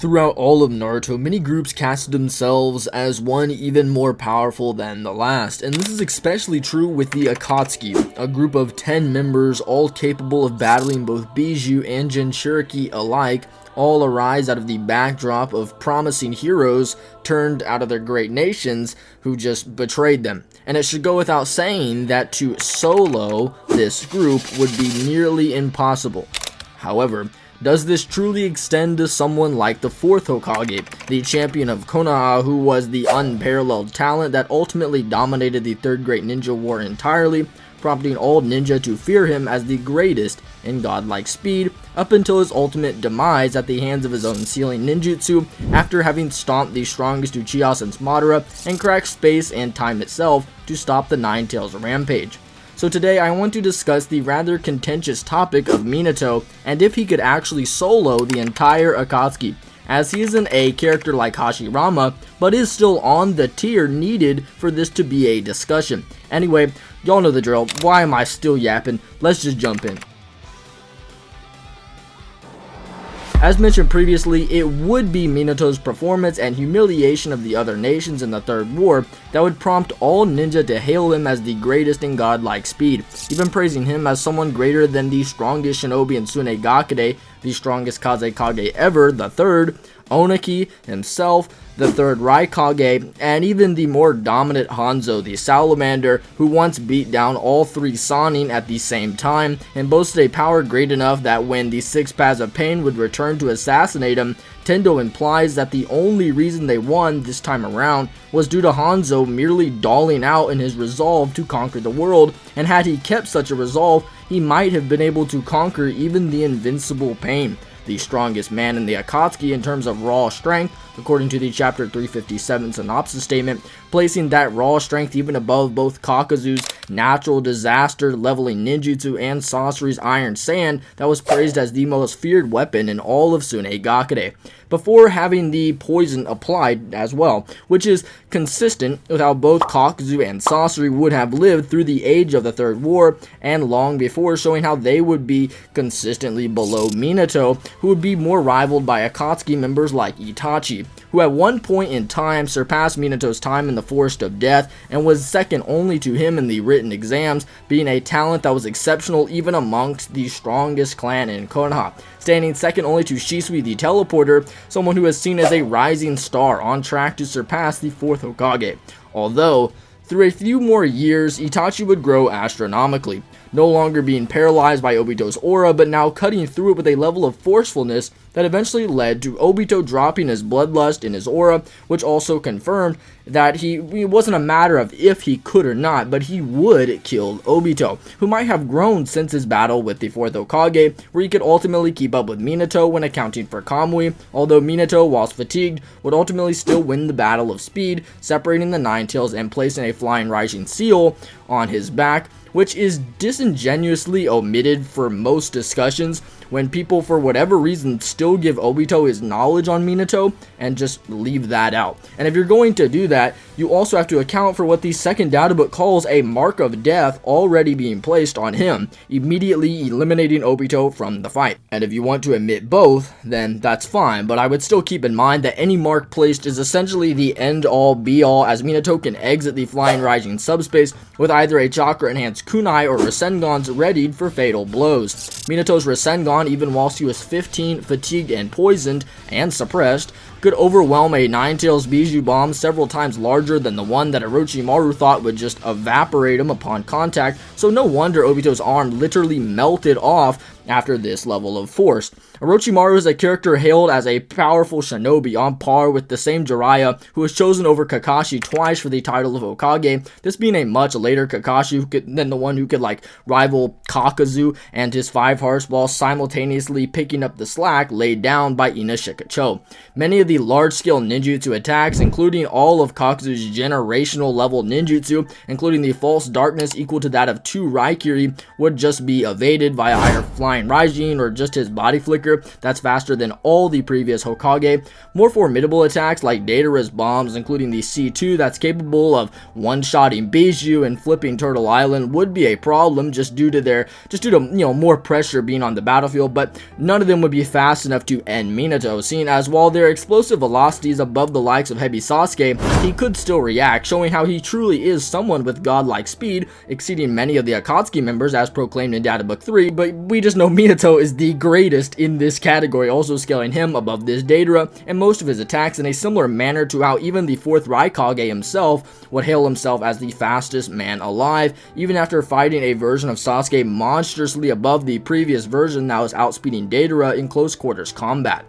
Throughout all of Naruto, many groups casted themselves as one even more powerful than the last, and this is especially true with the Akatsuki, a group of 10 members all capable of battling both Bijou and Jinchuriki alike, all arise out of the backdrop of promising heroes turned out of their great nations who just betrayed them. And it should go without saying that to solo this group would be nearly impossible. However, does this truly extend to someone like the 4th Hokage, the champion of Konoha, who was the unparalleled talent that ultimately dominated the Third Great Ninja War entirely, prompting all ninja to fear him as the greatest in godlike speed, up until his ultimate demise at the hands of his own sealing ninjutsu after having stomped the strongest Uchiha since Madara and cracked space and time itself to stop the Nine Tails rampage. So today I want to discuss the rather contentious topic of Minato and if he could actually solo the entire Akatsuki, as he isn't a character like Hashirama, but is still on the tier needed for this to be a discussion. Anyway, y'all know the drill. Why am I still yapping? Let's just jump in. As mentioned previously, it would be Minato's performance and humiliation of the other nations in the Third War that would prompt all ninja to hail him as the greatest in godlike speed, even praising him as someone greater than the strongest shinobi in Tsunegakure, the strongest Kazekage ever, the third, Oniki himself, the third Raikage, and even the more dominant Hanzo, the salamander, who once beat down all 3 Sannin at the same time, and boasted a power great enough that when the 6 Paths of Pain would return to assassinate him, Tendo implies that the only reason they won this time around was due to Hanzo merely dolling out in his resolve to conquer the world, and had he kept such a resolve, he might have been able to conquer even the invincible Pain, the strongest man in the Akatsuki in terms of raw strength, according to the chapter 357 synopsis statement, placing that raw strength even above both Kakazu's natural disaster leveling ninjutsu and Sasori's iron sand that was praised as the most feared weapon in all of Tsunegakure, before having the poison applied as well, which is consistent with how both Kakazu and Sasori would have lived through the age of the Third War and long before, showing how they would be consistently below Minato, who would be more rivaled by Akatsuki members like Itachi, who at one point in time surpassed Minato's time in the Forest of Death and was second only to him in the written exams, being a talent that was exceptional even amongst the strongest clan in Konoha, standing second only to Shisui the Teleporter, someone who is seen as a rising star on track to surpass the 4th Hokage. Although, through a few more years, Itachi would grow astronomically, no longer being paralyzed by Obito's aura, but now cutting through it with a level of forcefulness that eventually led to Obito dropping his bloodlust in his aura, which also confirmed that it wasn't a matter of if he could or not, but he would kill Obito, who might have grown since his battle with the 4th Hokage, where he could ultimately keep up with Minato when accounting for Kamui, although Minato, whilst fatigued, would ultimately still win the battle of speed, separating the Nine Tails and placing a flying rising seal on his back, which is disingenuously omitted for most discussions when people for whatever reason still give Obito his knowledge on Minato and just leave that out. And if you're going to do that, you also have to account for what the second data book calls a mark of death already being placed on him, immediately eliminating Obito from the fight. And if you want to admit both, then that's fine, but I would still keep in mind that any mark placed is essentially the end-all be-all, as Minato can exit the flying rising subspace with either a chakra-enhanced kunai or Rasengans readied for fatal blows. Minato's Rasengan, even whilst he was 15, fatigued and poisoned and suppressed, could overwhelm a Nine Tails Bijou bomb several times larger than the one that Orochimaru thought would just evaporate him upon contact, so no wonder Obito's arm literally melted off after this level of force. Orochimaru is a character hailed as a powerful shinobi on par with the same Jiraiya who was chosen over Kakashi twice for the title of Hokage, this being a much later Kakashi than the one who could rival Kakazu and his 5 hearts while simultaneously picking up the slack laid down by Ina Shikacho. Many of the large-scale ninjutsu attacks, including all of Kakazu's generational level ninjutsu, including the false darkness equal to that of 2 Raikiri, would just be evaded via either flying flying Raijin or just his body flicker that's faster than all the previous Hokage. More formidable attacks like Deidara's bombs, including the C2 that's capable of one-shotting Bijou and flipping Turtle Island, would be a problem just due to more pressure being on the battlefield, but none of them would be fast enough to end Minato, seeing as while their explosive velocity is above the likes of Heavy Sasuke, he could still react, showing how he truly is someone with godlike speed, exceeding many of the Akatsuki members as proclaimed in Data Book 3, but we just know Minato is the greatest in this category, also scaling him above this Deidara and most of his attacks in a similar manner to how even the 4th Raikage himself would hail himself as the fastest man alive, even after fighting a version of Sasuke monstrously above the previous version that was outspeeding Deidara in close quarters combat.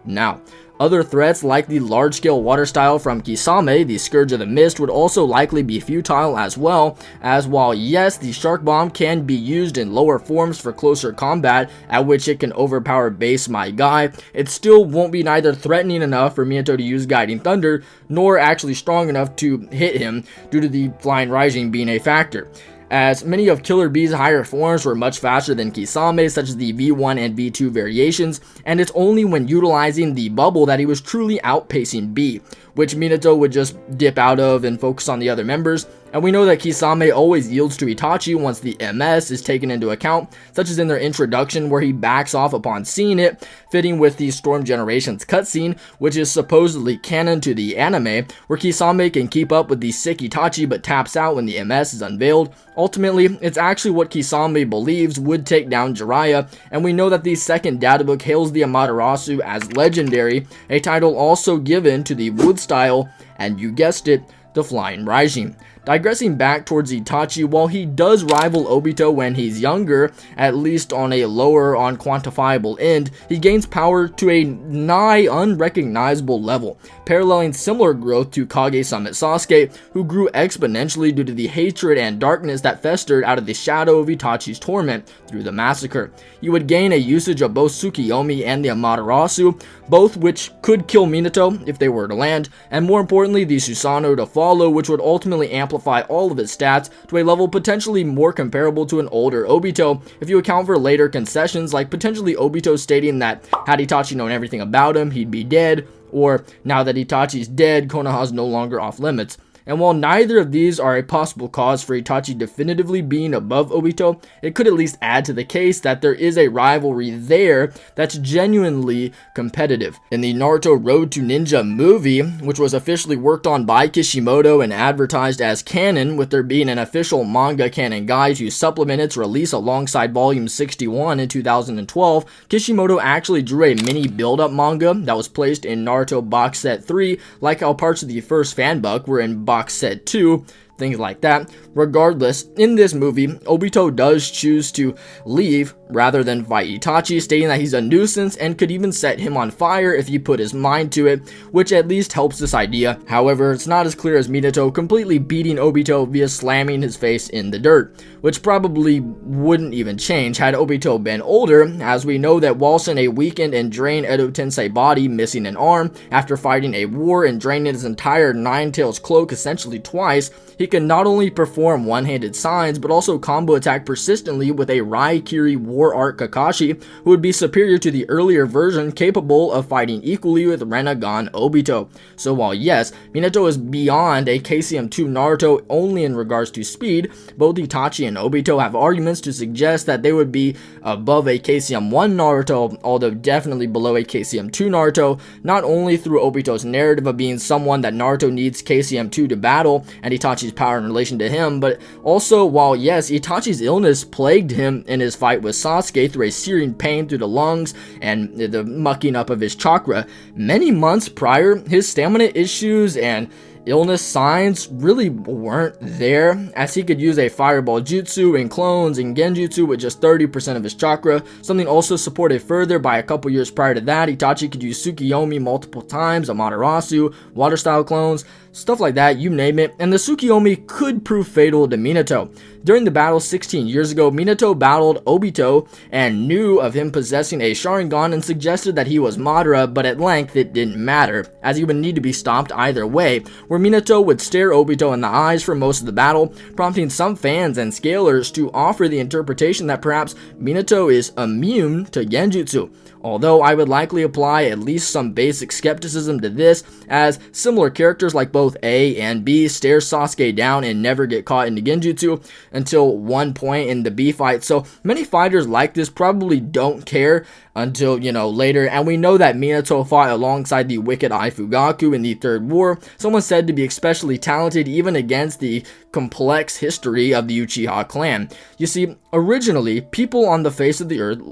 Now, other threats like the large-scale water style from Kisame, the Scourge of the Mist, would also likely be futile as well, as while yes, the Shark Bomb can be used in lower forms for closer combat, at which it can overpower base My Guy, it still won't be neither threatening enough for Minato to use Guiding Thunder, nor actually strong enough to hit him due to the Flying Raijin being a factor, as many of Killer Bee's higher forms were much faster than Kisame, such as the V1 and V2 variations, and it's only when utilizing the bubble that he was truly outpacing B, which Minato would just dip out of and focus on the other members. And we know that Kisame always yields to Itachi once the MS is taken into account, such as in their introduction where he backs off upon seeing it, fitting with the Storm Generations cutscene, which is supposedly canon to the anime, where Kisame can keep up with the sick Itachi but taps out when the MS is unveiled. Ultimately, it's actually what Kisame believes would take down Jiraiya, and we know that the second databook hails the Amaterasu as legendary, a title also given to the wood style, and you guessed it, the Flying Raijin. Digressing back towards Itachi, while he does rival Obito when he's younger, at least on a lower unquantifiable end, he gains power to a nigh unrecognizable level, paralleling similar growth to Kage Summit Sasuke, who grew exponentially due to the hatred and darkness that festered out of the shadow of Itachi's torment through the massacre. He would gain a usage of both Tsukiyomi and the Amaterasu, both which could kill Minato if they were to land, and more importantly the Susanoo to follow, which would ultimately amplify all of his stats to a level potentially more comparable to an older Obito, if you account for later concessions like potentially Obito stating that had Itachi known everything about him, he'd be dead, or now that Itachi's dead, Konoha's no longer off limits. And while neither of these are a possible cause for Itachi definitively being above Obito, it could at least add to the case that there is a rivalry there that's genuinely competitive. In the Naruto Road to Ninja movie, which was officially worked on by Kishimoto and advertised as canon, with there being an official manga canon guide to supplement its release alongside volume 61 in 2012, Kishimoto actually drew a mini build-up manga that was placed in Naruto Box Set 3, like how parts of the first fan book were in Box Set 2, things like that. Regardless, in this movie, Obito does choose to leave rather than fight Itachi, stating that he's a nuisance and could even set him on fire if he put his mind to it, which at least helps this idea. However, it's not as clear as Minato completely beating Obito via slamming his face in the dirt, which probably wouldn't even change had Obito been older, as we know that whilst in a weakened and drained Edo Tensei body missing an arm after fighting a war and draining his entire Nine Tails cloak essentially twice, he can not only perform one-handed signs, but also combo attack persistently with a Raikiri War Art Kakashi, who would be superior to the earlier version, capable of fighting equally with Renegon Obito. So while yes, Minato is beyond a KCM2 Naruto only in regards to speed, both Itachi and Obito have arguments to suggest that they would be above a KCM1 Naruto, although definitely below a KCM2 Naruto, not only through Obito's narrative of being someone that Naruto needs KCM2 to battle, and Itachi's power in relation to him, but also while yes, Itachi's illness plagued him in his fight with Sasuke through a searing pain through the lungs and the mucking up of his chakra, many months prior, his stamina issues and illness signs really weren't there, as he could use a fireball jutsu and clones and genjutsu with just 30% of his chakra, something also supported further by a couple years prior to that. Itachi could use Tsukiyomi multiple times, Amaterasu, water style clones, stuff like that, you name it, and the Tsukiyomi could prove fatal to Minato. During the battle 16 years ago, Minato battled Obito and knew of him possessing a Sharingan and suggested that he was Madara, but at length it didn't matter, as he would need to be stopped either way, where where Minato would stare Obito in the eyes for most of the battle, prompting some fans and scalers to offer the interpretation that perhaps Minato is immune to genjutsu. Although I would likely apply at least some basic skepticism to this, as similar characters like both A and B stare Sasuke down and never get caught into genjutsu until one point in the B fight, so many fighters like this probably don't care until, later, and we know that Minato fought alongside the Wicked Eye Fugaku in the Third War, someone said to be especially talented even against the complex history of the Uchiha clan. You see, originally, people on the face of the earth,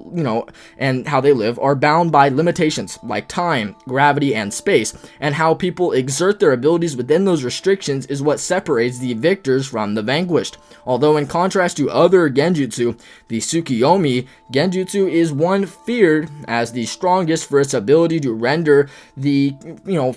and how they live are bound by limitations like time, gravity, and space, and how people exert their abilities within those restrictions is what separates the victors from the vanquished. Although in contrast to other genjutsu, the Tsukiyomi genjutsu is one feared as the strongest for its ability to render the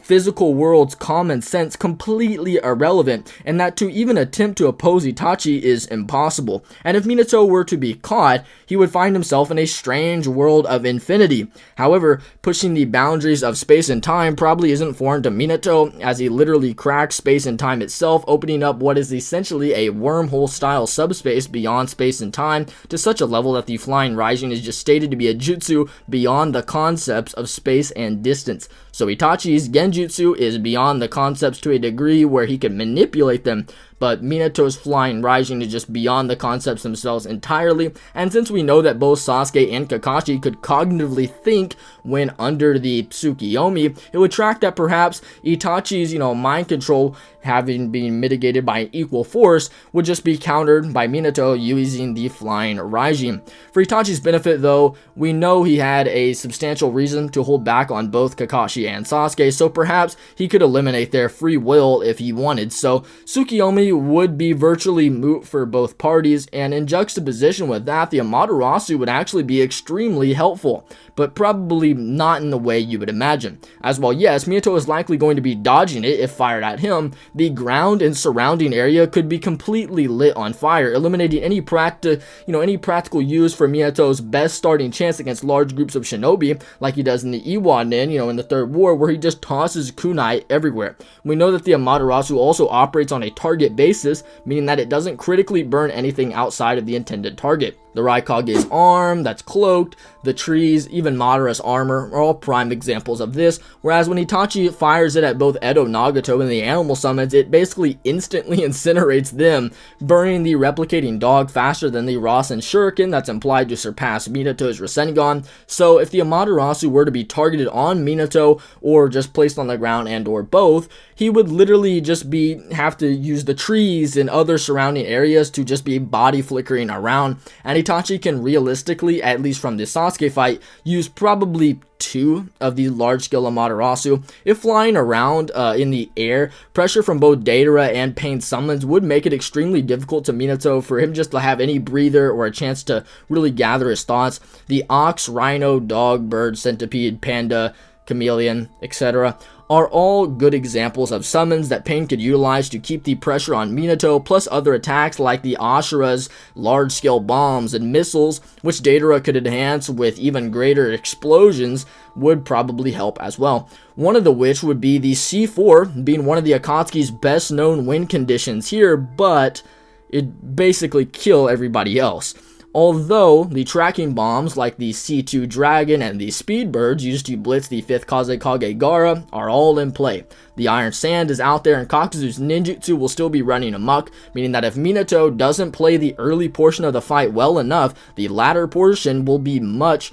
physical world's common sense completely irrelevant, and that to even attempt to oppose Itachi is impossible. And if Minato were to be caught, he would find himself in a strange world of infinity. However, pushing the boundaries of space and time probably isn't foreign to Minato, as he literally cracks space and time itself, opening up what is essentially a wormhole style subspace beyond space and time to such a level that the flying Raijin is just stated to be a jutsu beyond the concepts of space and distance. So Itachi's genjutsu is beyond the concepts to a degree where he can manipulate them, but Minato's flying Raijin is just beyond the concepts themselves entirely, and since we know that both Sasuke and Kakashi could cognitively think when under the Tsukiyomi, it would track that perhaps Itachi's, mind control having been mitigated by equal force would just be countered by Minato using the flying Raijin. For Itachi's benefit though, we know he had a substantial reason to hold back on both Kakashi and Sasuke, so perhaps he could eliminate their free will if he wanted. So Tsukiyomi would be virtually moot for both parties, and in juxtaposition with that, the Amaterasu would actually be extremely helpful, but probably not in the way you would imagine. As well, yes, Minato is likely going to be dodging it if fired at him. The ground and surrounding area could be completely lit on fire, eliminating any practical use for Minato's best starting chance against large groups of shinobi, like he does in the Iwanen, in the Third War, where he just tosses kunai everywhere. We know that the Amaterasu also operates on a target basis, meaning that it doesn't critically burn anything outside of the intended target. The Raikage's arm that's cloaked, the trees, even Madara's armor are all prime examples of this, whereas when Itachi fires it at both Edo Nagato and the animal summons, it basically instantly incinerates them, burning the replicating dog faster than the Rasen Shuriken that's implied to surpass Minato's Rasengan. So if the Amaterasu were to be targeted on Minato or just placed on the ground and or both, he would literally just have to use the trees and other surrounding areas to just be body flickering around, and Itachi can realistically, at least from the Sasuke fight, use probably 2 of the large-scale Amaterasu. If flying around in the air, pressure from both Deidara and Pain summons would make it extremely difficult to Minato for him just to have any breather or a chance to really gather his thoughts. The ox, rhino, dog, bird, centipede, panda, chameleon, etc. are all good examples of summons that Pain could utilize to keep the pressure on Minato, plus other attacks like the Ashura's large-scale bombs and missiles, which Deidara could enhance with even greater explosions, would probably help as well. One of the which would be the C4, being one of the Akatsuki's best known win conditions here, but it basically kill everybody else. Although the tracking bombs like the C2 Dragon and the Speed Birds used to blitz the 5th Kazekage Gaara are all in play. The Iron Sand is out there and Kakuzu's ninjutsu will still be running amok, meaning that if Minato doesn't play the early portion of the fight well enough, the latter portion will be much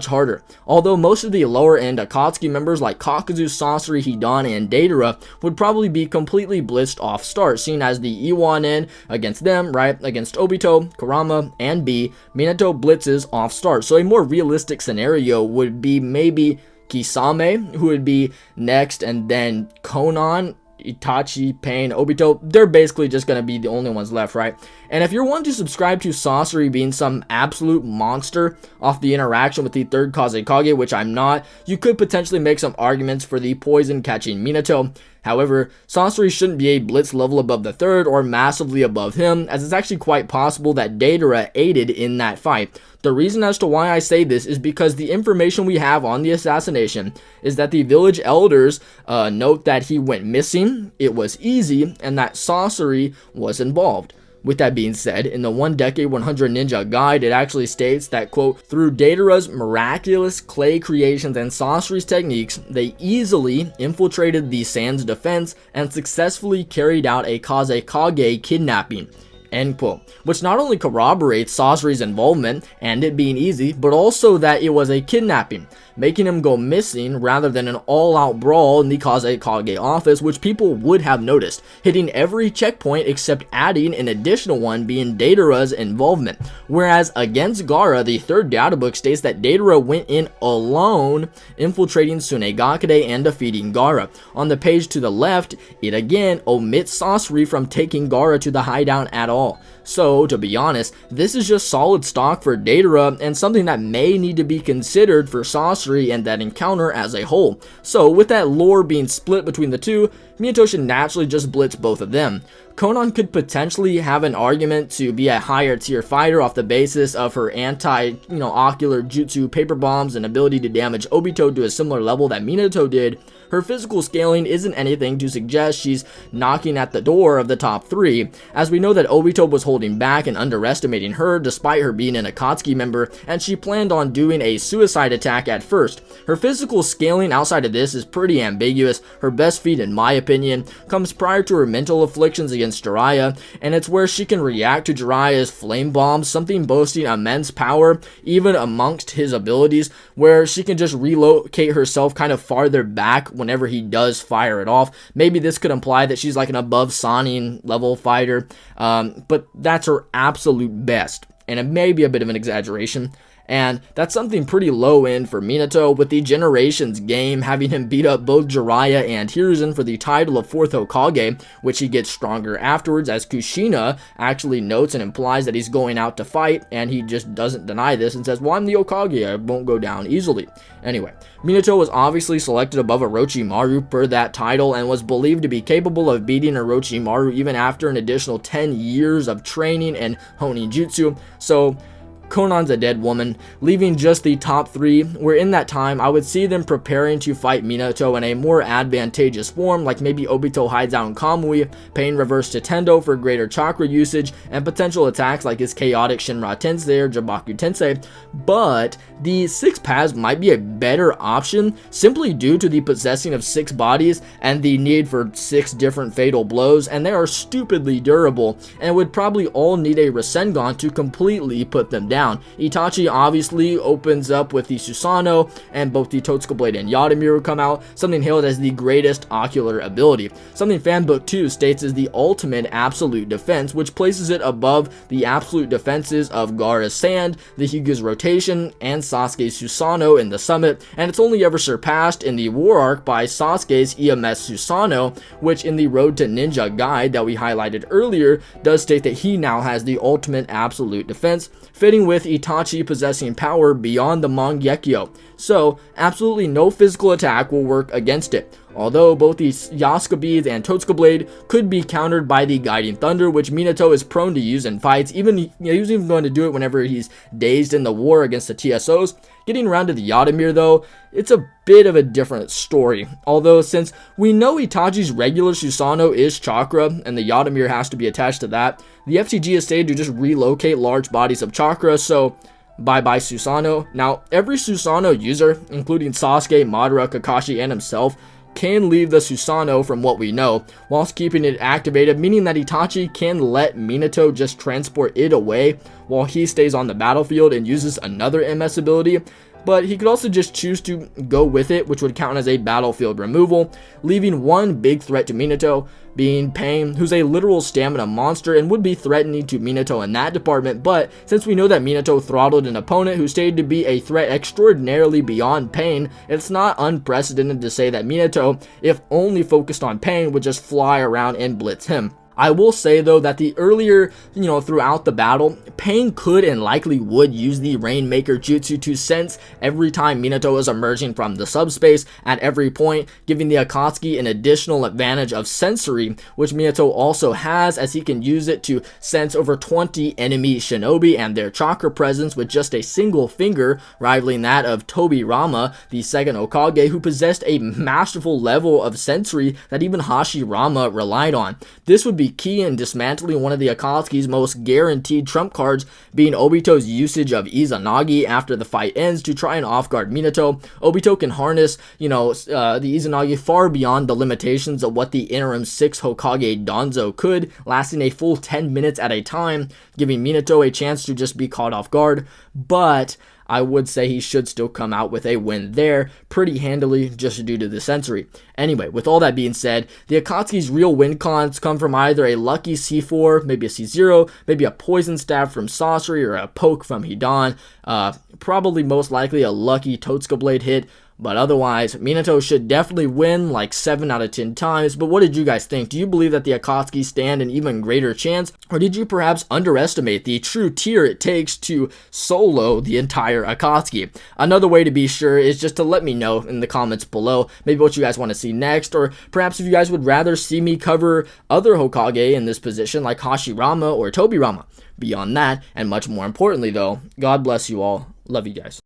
harder. Although most of the lower end Akatsuki members like Kakuzu, Sasori, Hidane, and Deidara would probably be completely blitzed off start, seeing as the Iwanen against them, against Obito, Kurama, and B, Minato blitzes off start. So a more realistic scenario would be maybe Kisame, who would be next, and then Conan, Itachi, Pain, Obito. They're basically just going to be the only ones left, right? And if you're one to subscribe to Sasori being some absolute monster off the interaction with the 3rd Kazekage, which I'm not, you could potentially make some arguments for the poison catching Minato. However, Sasori shouldn't be a blitz level above the third or massively above him, as it's actually quite possible that Deidara aided in that fight. The reason as to why I say this is because the information we have on the assassination is that the village elders note that he went missing, it was easy, and that Sasori was involved. With that being said, in the 1 Decade 100 Ninja Guide, it actually states that, quote, through Deidara's miraculous clay creations and Sasori's techniques, they easily infiltrated the Sand's defense and successfully carried out a Kazekage kidnapping. End quote. Which not only corroborates Sasori's involvement and it being easy, but also that it was a kidnapping, making him go missing rather than an all-out brawl in the Kazekage office, which people would have noticed, hitting every checkpoint except adding an additional one being Deidara's involvement. Whereas against Gaara, the third data book states that Deidara went in alone, infiltrating Tsunegakure and defeating Gaara. On the page to the left, it again omits Sasori from taking Gaara to the hideout at all. So, to be honest, this is just solid stock for Deidara and something that may need to be considered for Sasori and that encounter as a whole. So, with that lore being split between the two, Minato should naturally just blitz both of them. Conan could potentially have an argument to be a higher tier fighter off the basis of her ocular jutsu paper bombs and ability to damage Obito to a similar level that Minato did. Her physical scaling isn't anything to suggest she's knocking at the door of the top 3, as we know that Obito was holding back and underestimating her despite her being an Akatsuki member, and she planned on doing a suicide attack at first. Her physical scaling outside of this is pretty ambiguous. Her best feat, in my opinion, comes prior to her mental afflictions against Jiraiya, and it's where she can react to Jiraiya's flame bombs, something boasting immense power even amongst his abilities, where she can just relocate herself kind of farther back whenever he does fire it off. Maybe this could imply that she's like an above Sannin level fighter, but that's her absolute best, and it may be a bit of an exaggeration. And that's something pretty low end for Minato, with the Generations game having him beat up both Jiraiya and Hiruzen for the title of 4th Hokage, which he gets stronger afterwards, as Kushina actually notes and implies that he's going out to fight, and he just doesn't deny this and says, well, I'm the Hokage, I won't go down easily. Anyway, Minato was obviously selected above Orochimaru per that title and was believed to be capable of beating Orochimaru even after an additional 10 years of training and honing jutsu, so Conan's a dead woman, leaving just the top 3, where in that time I would see them preparing to fight Minato in a more advantageous form, like maybe Obito hides out in Kamui, Pain reverse to Tendo for greater chakra usage, and potential attacks like his chaotic Shinra Tensei or Jabaku Tensei, but the 6 paths might be a better option simply due to the possessing of 6 bodies and the need for 6 different fatal blows, and they are stupidly durable and would probably all need a Rasengan to completely put them down. Itachi obviously opens up with the Susanoo, and both the Totsuka Blade and Yadamir come out, something hailed as the greatest ocular ability. Something Fanbook 2 states is the ultimate absolute defense, which places it above the absolute defenses of Gaara's Sand, the Hyuga's Rotation, and Sasuke's Susanoo in the Summit, and it's only ever surpassed in the War Arc by Sasuke's EMS Susanoo, which in the Road to Ninja guide that we highlighted earlier does state that he now has the ultimate absolute defense, fitting with Itachi possessing power beyond the Mangekyo, so absolutely no physical attack will work against it. Although both the Yasuke Beads and Totsuka Blade could be countered by the Guiding Thunder, which Minato is prone to use in fights, he's even going to do it whenever he's dazed in the war against the TSOs. Getting around to the Yadamir though, it's a bit of a different story, although since we know Itachi's regular Susanoo is chakra, and the Yadamir has to be attached to that, the FTG is stated to just relocate large bodies of chakra, so bye-bye Susanoo. Now, every Susanoo user, including Sasuke, Madara, Kakashi, and himself, can leave the Susanoo from what we know, whilst keeping it activated, meaning that Itachi can let Minato just transport it away while he stays on the battlefield and uses another MS ability, but he could also just choose to go with it, which would count as a battlefield removal, leaving one big threat to Minato, being Pain, who's a literal stamina monster and would be threatening to Minato in that department, but since we know that Minato throttled an opponent who stated to be a threat extraordinarily beyond Pain, it's not unprecedented to say that Minato, if only focused on Pain, would just fly around and blitz him. I will say though that the earlier, throughout the battle, Pain could and likely would use the Rainmaker Jutsu to sense every time Minato is emerging from the subspace at every point, giving the Akatsuki an additional advantage of sensory, which Minato also has, as he can use it to sense over 20 enemy shinobi and their chakra presence with just a single finger, rivaling that of Tobirama, the second Hokage, who possessed a masterful level of sensory that even Hashirama relied on. This would be key in dismantling one of the Akatsuki's most guaranteed trump cards, being Obito's usage of Izanagi after the fight ends to try and off-guard Minato. Obito can harness, the Izanagi far beyond the limitations of what the interim 6th Hokage Danzo could, lasting a full 10 minutes at a time, giving Minato a chance to just be caught off guard. But I would say he should still come out with a win there pretty handily, just due to the sensory. Anyway, with all that being said, the Akatsuki's real win cons come from either a lucky C4, maybe a C0, maybe a poison stab from Sasori, or a poke from Hidan. Probably most likely a lucky Totsuka blade hit. But otherwise, Minato should definitely win like 7 out of 10 times. But what did you guys think? Do you believe that the Akatsuki stand an even greater chance? Or did you perhaps underestimate the true tier it takes to solo the entire Akatsuki? Another way to be sure is just to let me know in the comments below maybe what you guys want to see next. Or perhaps if you guys would rather see me cover other Hokage in this position like Hashirama or Tobirama. Beyond that, and much more importantly though, God bless you all. Love you guys.